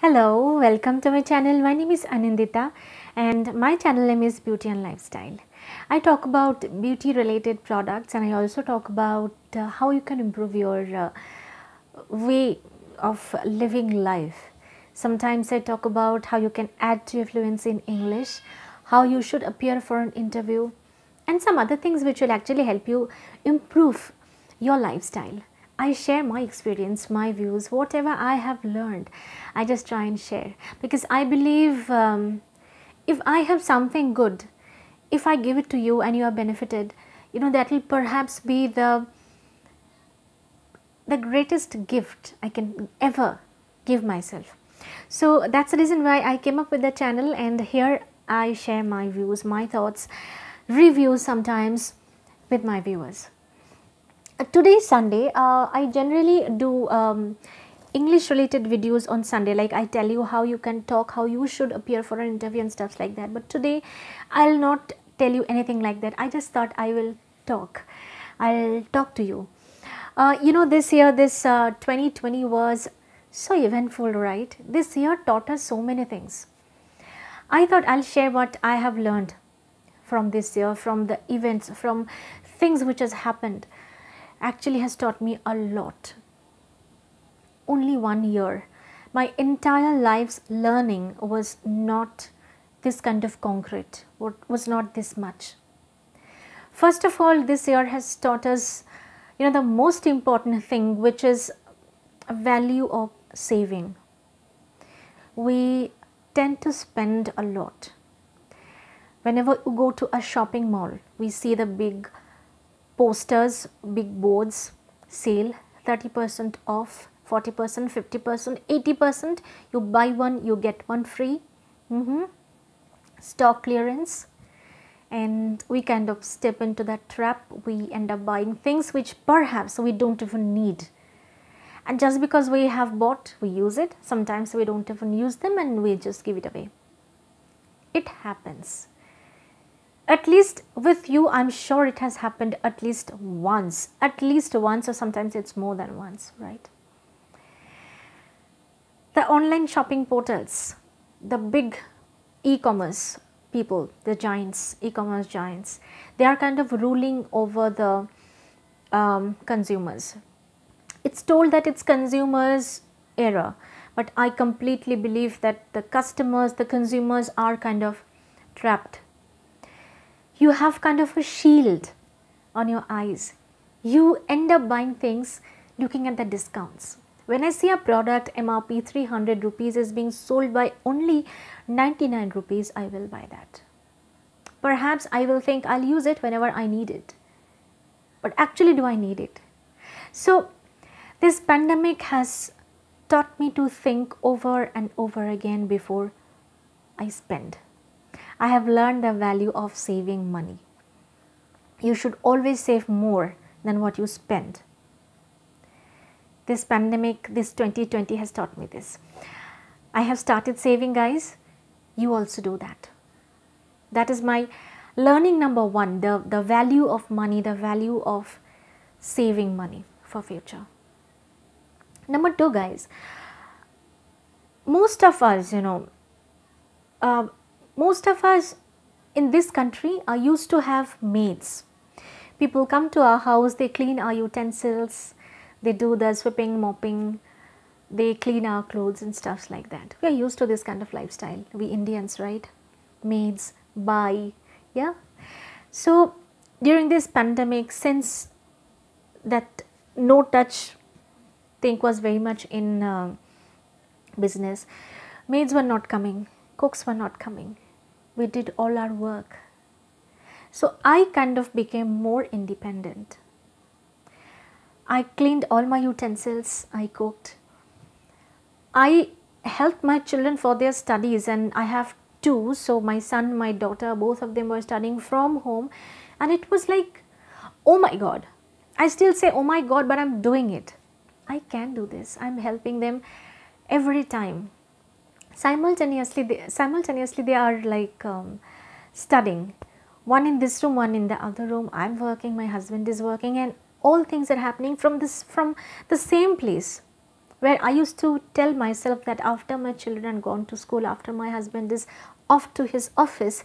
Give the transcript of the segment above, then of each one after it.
Hello, welcome to my channel. My name is Anindita and my channel name is Beauty and Lifestyle. I talk about beauty related products and I also talk about how you can improve your way of living life. Sometimes I talk about how you can add to your fluency in English, how you should appear for an interview, and some other things which will actually help you improve your lifestyle. I share my experience, my views, whatever I have learned. I just try and share because I believe if I have something good, if I give it to you and you are benefited, that will perhaps be the greatest gift I can ever give myself. So that's the reason why I came up with the channel, and here I share my views, my thoughts, reviews sometimes with my viewers. Today is Sunday. I generally do English related videos on Sunday, like I tell you how you can talk, how you should appear for an interview and stuff like that. But today I'll not tell you anything like that. I just thought I will talk. I'll talk to you. This year, this 2020 was so eventful, right? This year taught us so many things. I thought I'll share what I have learned from this year, from the events, from things which has happened. Actually has taught me a lot. Only 1 year. My entire life's learning was not this kind of concrete, was not this much. First of all, this year has taught us, the most important thing, which is a value of saving. We tend to spend a lot. Whenever you go to a shopping mall, we see the big posters, big boards, sale, 30% off, 40%, 50%, 80%, you buy one, you get one free, stock clearance, and we kind of step into that trap. We end up buying things which perhaps we don't even need. And just because we have bought, we use it. Sometimes we don't even use them and we just give it away. It happens. At least with you, I'm sure it has happened at least once, or sometimes it's more than once, right? The online shopping portals, the big e-commerce people, the giants, e-commerce giants, they are kind of ruling over the consumers. It's told that it's consumers' era, but I completely believe that the customers, the consumers are kind of trapped. You have kind of a shield on your eyes. You end up buying things looking at the discounts. When I see a product MRP 300 rupees is being sold by only 99 rupees, I will buy that. Perhaps I will think I'll use it whenever I need it. But actually, do I need it? So, this pandemic has taught me to think over and over again before I spend. I have learned the value of saving money. You should always save more than what you spend. This pandemic, this 2020 has taught me this. I have started saving, guys. You also do that. That is my learning number one, the value of money, the value of saving money for future. Number two, guys, most of us, most of us in this country are used to have maids. People come to our house, they clean our utensils, they do the sweeping, mopping, they clean our clothes and stuff like that. We are used to this kind of lifestyle, we Indians, right? Maids, buy, yeah. So during this pandemic, since that no touch thing was very much in business, maids were not coming, cooks were not coming. We did all our work. So I kind of became more independent. I cleaned all my utensils, I cooked. I helped my children for their studies, and I have two, so my son, my daughter, both of them were studying from home, and it was like, oh my God. I still say, oh my God, but I'm doing it. I can do this. I'm helping them every time. Simultaneously they are like studying, one in this room, one in the other room. I'm working, my husband is working, and all things are happening from the same place. where I used to tell myself that after my children are gone to school, after my husband is off to his office,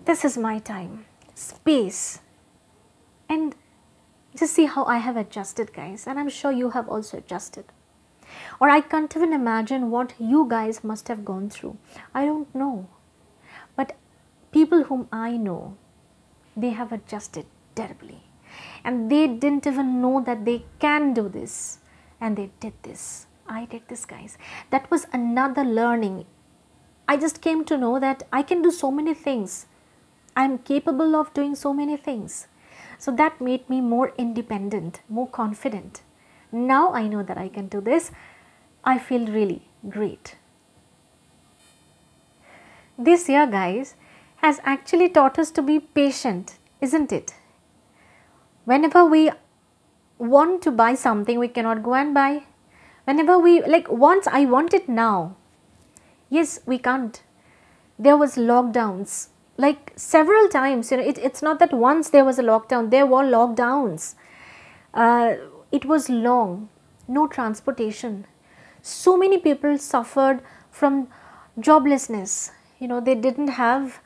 this is my time, space. And just see how I have adjusted, guys, and I'm sure you have also adjusted. Or I can't even imagine what you guys must have gone through. I don't know. But people whom I know, they have adjusted terribly. And they didn't even know that they can do this. And they did this. I did this, guys. That was another learning. I just came to know that I can do so many things. I'm capable of doing so many things. So that made me more independent, more confident. Now I know that I can do this. I feel really great. This year, guys, has actually taught us to be patient, isn't it? Whenever we want to buy something, we cannot go and buy. Whenever we, like once I want it now, yes, we can't. There was lockdowns, like several times, it's not that once there was a lockdown, there were lockdowns. It was long, no transportation. So many people suffered from joblessness. They didn't have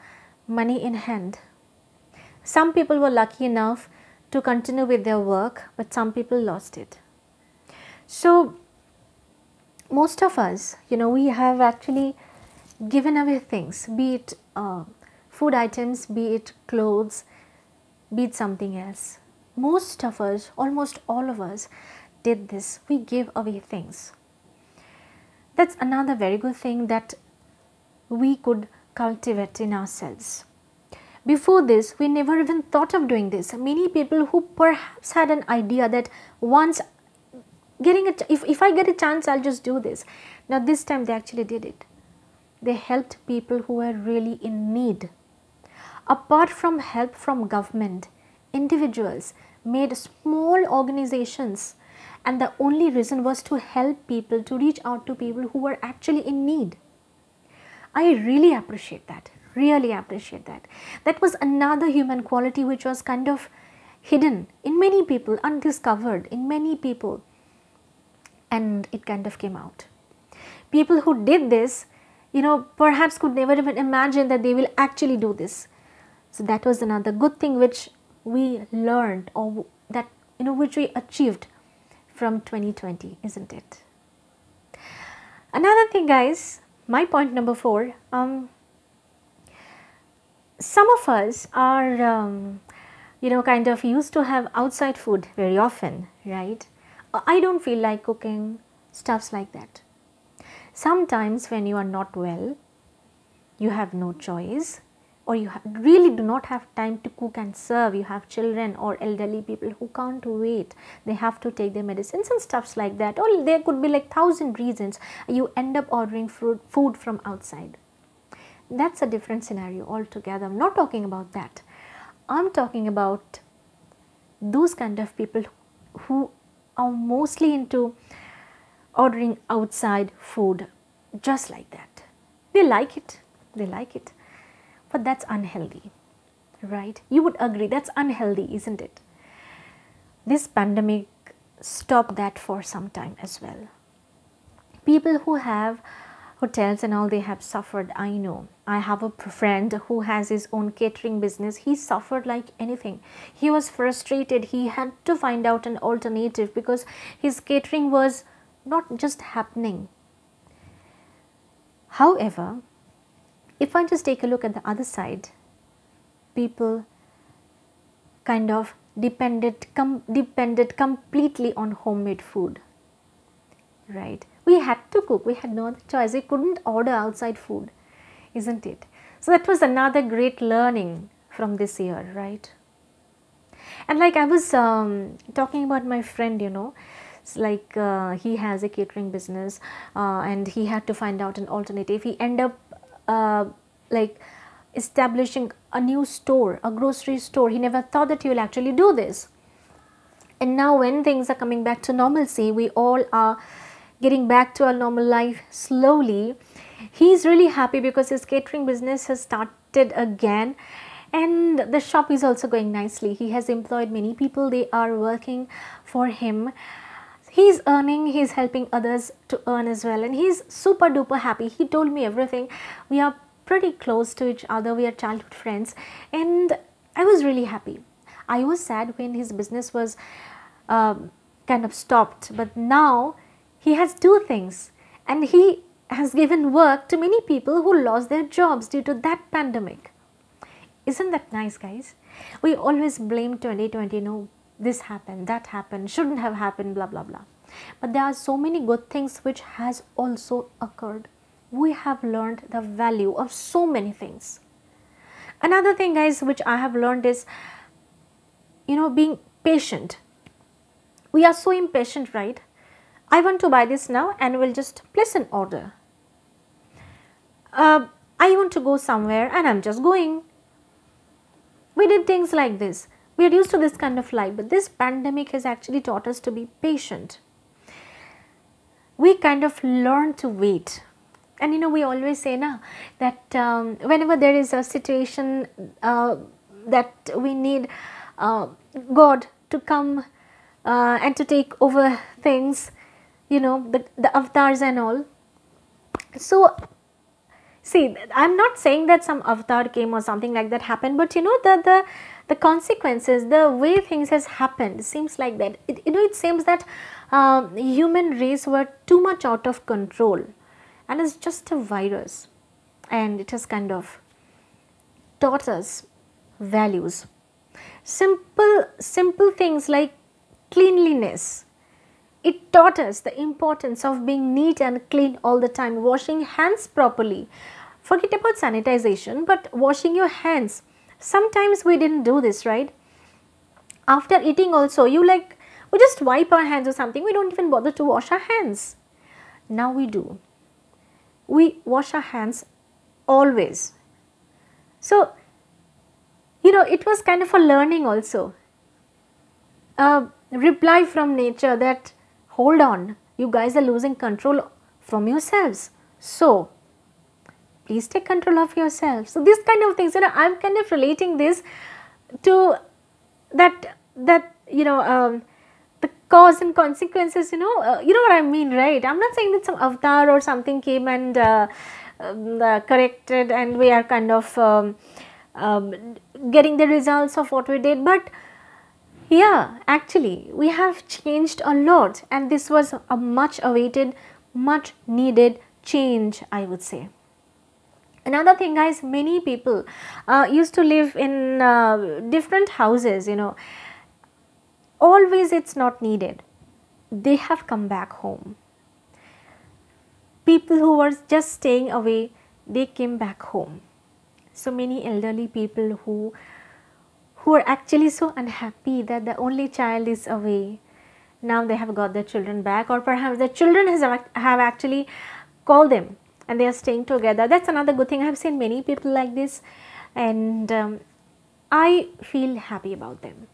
money in hand. Some people were lucky enough to continue with their work, but some people lost it. So most of us, we have actually given away things, be it food items, be it clothes, be it something else. Most of us, almost all of us did this. We gave away things. That's another very good thing that we could cultivate in ourselves. Before this, we never even thought of doing this. Many people who perhaps had an idea that once if I get a chance, I'll just do this. Now this time they actually did it. They helped people who were really in need. Apart from help from government, individuals made small organizations, and the only reason was to help people, to reach out to people who were actually in need. I really appreciate that, really appreciate that. That was another human quality which was kind of hidden in many people, undiscovered in many people, and it kind of came out. People who did this, perhaps could never even imagine that they will actually do this. So that was another good thing which we learned, or that, which we achieved from 2020, isn't it? Another thing, guys, my point number 4, some of us are, kind of used to have outside food very often, right? I don't feel like cooking, stuffs like that. Sometimes when you are not well, you have no choice, or you really do not have time to cook and serve. You have children or elderly people who can't wait. They have to take their medicines and stuffs like that. Or there could be like 1,000 reasons. You end up ordering food from outside. That's a different scenario altogether. I'm not talking about that. I'm talking about those kind of people who are mostly into ordering outside food just like that. They like it. They like it. But that's unhealthy, right? You would agree that's unhealthy, isn't it? This pandemic stopped that for some time as well. People who have hotels and all, they have suffered, I know. I have a friend who has his own catering business. He suffered like anything. He was frustrated. He had to find out an alternative because his catering was not just happening. However, if I just take a look at the other side, people kind of depended completely on homemade food, right? We had to cook, we had no other choice, we couldn't order outside food, isn't it? So that was another great learning from this year, right? And like I was talking about my friend, it's like he has a catering business and he had to find out an alternative. He ended up like establishing a new store, a grocery store. He never thought that he will actually do this. And now when things are coming back to normalcy, we all are getting back to our normal life slowly. He's really happy because his catering business has started again, and the shop is also going nicely. He has employed many people. They are working for him. He's earning, he's helping others to earn as well, and he's super duper happy. He told me everything. We are pretty close to each other, we are childhood friends, and I was really happy. I was sad when his business was kind of stopped, but now he has two things, and he has given work to many people who lost their jobs due to that pandemic. Isn't that nice, guys? We always blame 2020, no, this happened, that happened, shouldn't have happened, blah blah blah. But there are so many good things which has also occurred. We have learned the value of so many things. Another thing, guys, which I have learned is, being patient. We are so impatient, right? I want to buy this now and we'll just place an order. I want to go somewhere and I'm just going. We did things like this. We are used to this kind of life, but this pandemic has actually taught us to be patient. We kind of learn to wait. And we always say now that whenever there is a situation that we need God to come and to take over things, the avatars and all. So, see, I am not saying that some avatar came or something like that happened, but the consequences, the way things has happened seems like that. It seems that human race were too much out of control, and it's just a virus, and it has kind of taught us values. Simple things like cleanliness. It taught us the importance of being neat and clean all the time, washing hands properly. Forget about sanitization, but washing your hands. Sometimes we didn't do this, right? After eating also, we just wipe our hands or something, we don't even bother to wash our hands. Now we do. We wash our hands always. So, it was kind of a learning also. A reply from nature that, hold on, you guys are losing control from yourselves. So, please take control of yourself. So, these kind of things, I am kind of relating this to that the cause and consequences, you know what I mean, right? I am not saying that some avatar or something came and corrected and we are kind of getting the results of what we did, but yeah, actually we have changed a lot, and this was a much awaited, much needed change, I would say. Another thing, guys, many people used to live in different houses, always it's not needed. They have come back home. People who were just staying away, they came back home. So many elderly people who are actually so unhappy that the only child is away, now they have got their children back, or perhaps the children have actually called them and they are staying together. That's another good thing. I have seen many people like this, and I feel happy about them.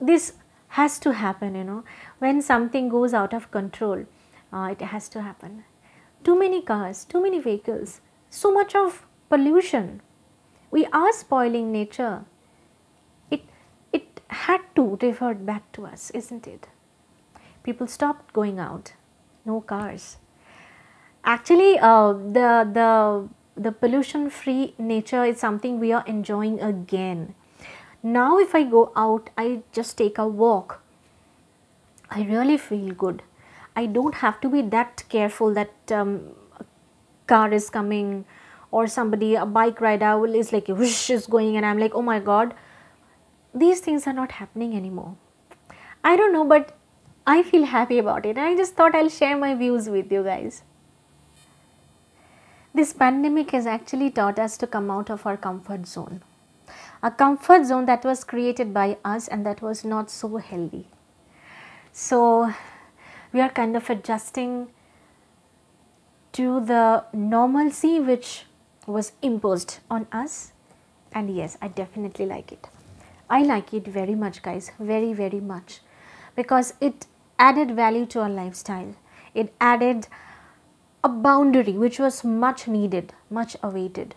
This has to happen, when something goes out of control, it has to happen. Too many cars, too many vehicles, so much of pollution. We are spoiling nature. It had to revert back to us, isn't it? People stopped going out. No cars. Actually, the pollution-free nature is something we are enjoying again. Now, if I go out, I just take a walk. I really feel good. I don't have to be that careful that a car is coming, or somebody, a bike rider is like whoosh is going, and I'm like, oh my god. These things are not happening anymore. I don't know, but I feel happy about it, and I just thought I'll share my views with you guys. This pandemic has actually taught us to come out of our comfort zone. A comfort zone that was created by us and that was not so healthy. So, we are kind of adjusting to the normalcy which was imposed on us, and yes, I definitely like it. I like it very much, guys, very, very much, because it added value to our lifestyle. It added a boundary which was much needed, much awaited.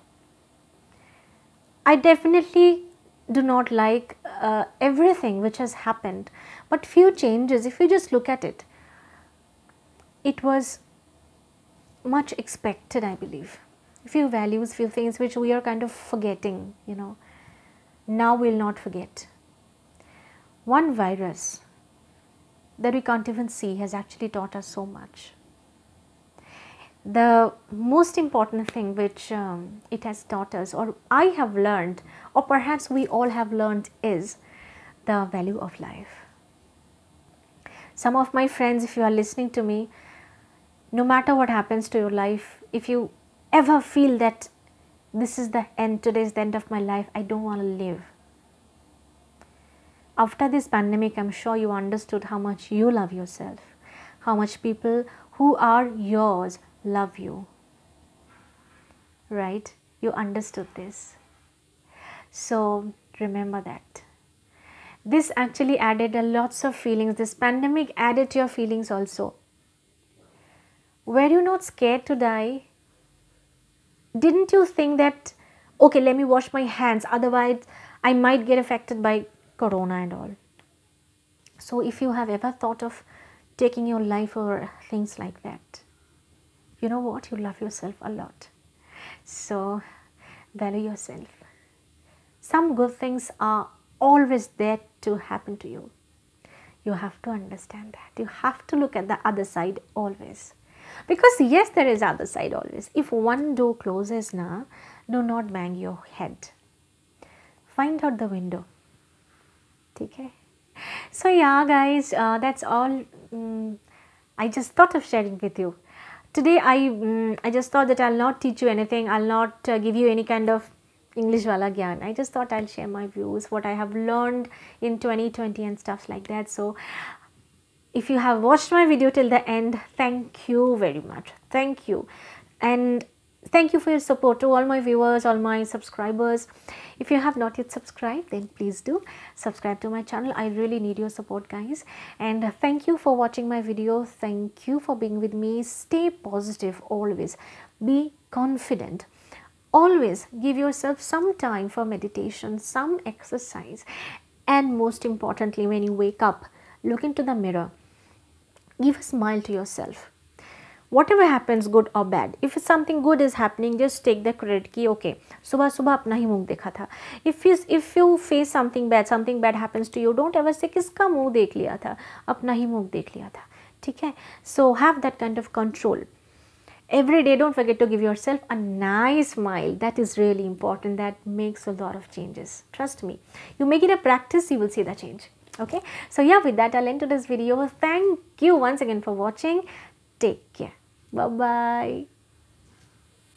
I definitely do not like everything which has happened, but few changes, if you just look at it, it was much expected, I believe. Few values, few things which we are kind of forgetting, now we'll not forget. One virus that we can't even see has actually taught us so much. The most important thing which it has taught us, or I have learned, or perhaps we all have learned, is the value of life. Some of my friends, if you are listening to me, no matter what happens to your life, if you ever feel that this is the end, today is the end of my life, I don't want to live. After this pandemic, I'm sure you understood how much you love yourself, how much people who are yours love you, right? You understood this. So remember that. This actually added a lots of feelings. This pandemic added to your feelings also. Were you not scared to die? Didn't you think that, okay, let me wash my hands, otherwise I might get affected by corona and all? So if you have ever thought of taking your life or things like that, you know what, you love yourself a lot. So value yourself. Some good things are always there to happen to you. You have to understand that. You have to look at the other side always. Because yes, there is other side always. If one door closes now, do not bang your head. Find out the window. Okay? So yeah guys, that's all I just thought of sharing with you. Today I just thought that I'll not teach you anything. I'll not give you any kind of English wala gyan. I just thought I'll share my views, what I have learned in 2020 and stuff like that. So if you have watched my video till the end, thank you very much. Thank you. And thank you for your support to all my viewers, all my subscribers. If you have not yet subscribed, then please do subscribe to my channel. I really need your support guys. And thank you for watching my video. Thank you for being with me. Stay positive always. Be confident. Always give yourself some time for meditation, some exercise. And most importantly, when you wake up, look into the mirror. Give a smile to yourself. Whatever happens, good or bad, if something good is happening, just take the credit ki okay, subah subah apna hi muh dekha tha. If you face something bad happens to you, don't ever say kiska muh dekh liya tha, apna hi muh dekh liya tha. ठीक है? So have that kind of control. Every day, don't forget to give yourself a nice smile. That is really important. That makes a lot of changes. Trust me. You make it a practice, you will see the change. Okay? So yeah, with that, I'll end today's video. Thank you once again for watching. Take care. Bye-bye.